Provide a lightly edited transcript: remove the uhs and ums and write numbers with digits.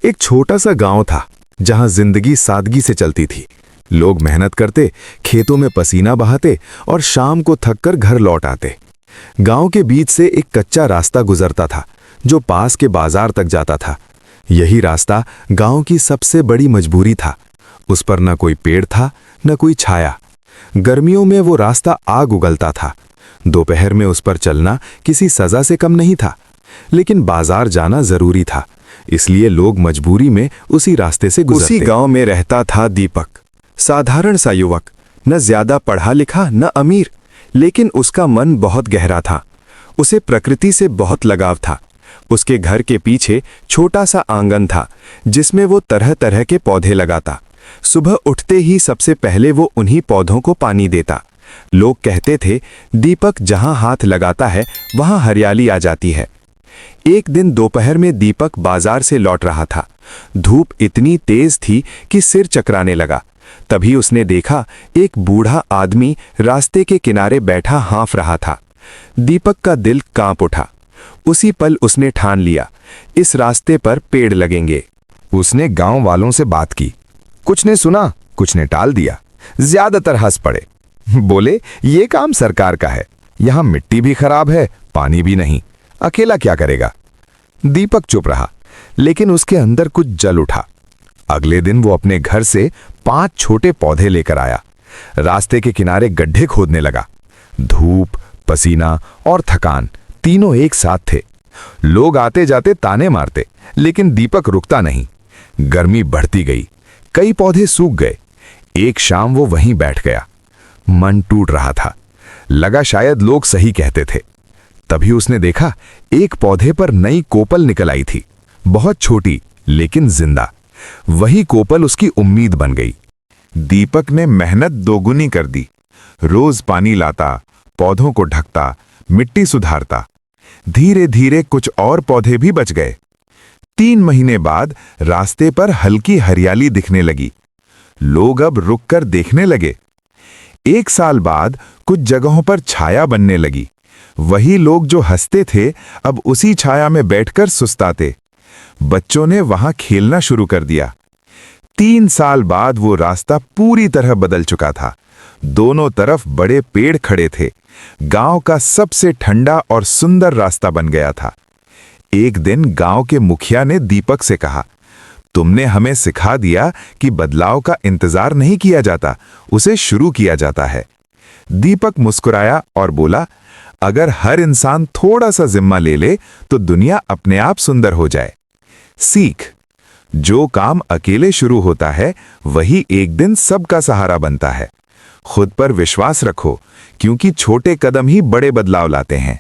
एक छोटा सा गांव था जहां जिंदगी सादगी से चलती थी। लोग मेहनत करते, खेतों में पसीना बहाते और शाम को थककर घर लौट आते। गांव के बीच से एक कच्चा रास्ता गुजरता था जो पास के बाजार तक जाता था। यही रास्ता गांव की सबसे बड़ी मजबूरी था। उस पर न कोई पेड़ था, न कोई छाया। गर्मियों में वो रास्ता आग उगलता था। दोपहर में उस पर चलना किसी सजा से कम नहीं था, लेकिन बाजार जाना जरूरी था, इसलिए लोग मजबूरी में उसी रास्ते से गुजरते। उसी गांव में रहता था दीपक, साधारण सा युवक, न ज्यादा पढ़ा लिखा न अमीर, लेकिन उसका मन बहुत गहरा था। उसे प्रकृति से बहुत लगाव था। उसके घर के पीछे छोटा सा आंगन था जिसमें वो तरह तरह के पौधे लगाता। सुबह उठते ही सबसे पहले वो उन्हीं पौधों को पानी देता। लोग कहते थे, दीपक जहां हाथ लगाता है वहां हरियाली आ जाती है। एक दिन दोपहर में दीपक बाजार से लौट रहा था। धूप इतनी तेज थी कि सिर चकराने लगा। तभी उसने देखा एक बूढ़ा आदमी रास्ते के किनारे बैठा हाँफ रहा था। दीपक का दिल कांप उठा। उसी पल उसने ठान लिया, इस रास्ते पर पेड़ लगेंगे। उसने गांव वालों से बात की। कुछ ने सुना, कुछ ने टाल दिया, ज्यादातर हंस पड़े। बोले, ये काम सरकार का है, यहां मिट्टी भी खराब है, पानी भी नहीं, अकेला क्या करेगा। दीपक चुप रहा, लेकिन उसके अंदर कुछ जल उठा। अगले दिन वो अपने घर से 5 छोटे पौधे लेकर आया। रास्ते के किनारे गड्ढे खोदने लगा। धूप, पसीना और थकान तीनों एक साथ थे। लोग आते जाते ताने मारते, लेकिन दीपक रुकता नहीं। गर्मी बढ़ती गई, कई पौधे सूख गए। एक शाम वो वहीं बैठ गया। मन टूट रहा था, लगा शायद लोग सही कहते थे। तभी उसने देखा एक पौधे पर नई कोपल निकल आई थी, बहुत छोटी लेकिन जिंदा। वही कोपल उसकी उम्मीद बन गई। दीपक ने मेहनत दोगुनी कर दी। रोज पानी लाता, पौधों को ढकता, मिट्टी सुधारता। धीरे धीरे कुछ और पौधे भी बच गए। 3 महीने बाद रास्ते पर हल्की हरियाली दिखने लगी। लोग अब रुककर देखने लगे। 1 साल बाद कुछ जगहों पर छाया बनने लगी। वही लोग जो हंसते थे अब उसी छाया में बैठकर सुस्ताते। बच्चों ने वहां खेलना शुरू कर दिया। 3 साल बाद वो रास्ता पूरी तरह बदल चुका था। दोनों तरफ बड़े पेड़ खड़े थे। गांव का सबसे ठंडा और सुंदर रास्ता बन गया था। एक दिन गांव के मुखिया ने दीपक से कहा, तुमने हमें सिखा दिया कि बदलाव का इंतजार नहीं किया जाता, उसे शुरू किया जाता है। दीपक मुस्कुराया और बोला, अगर हर इंसान थोड़ा सा जिम्मा ले ले तो दुनिया अपने आप सुंदर हो जाए। सीख, जो काम अकेले शुरू होता है वही एक दिन सबका सहारा बनता है। खुद पर विश्वास रखो, क्योंकि छोटे कदम ही बड़े बदलाव लाते हैं।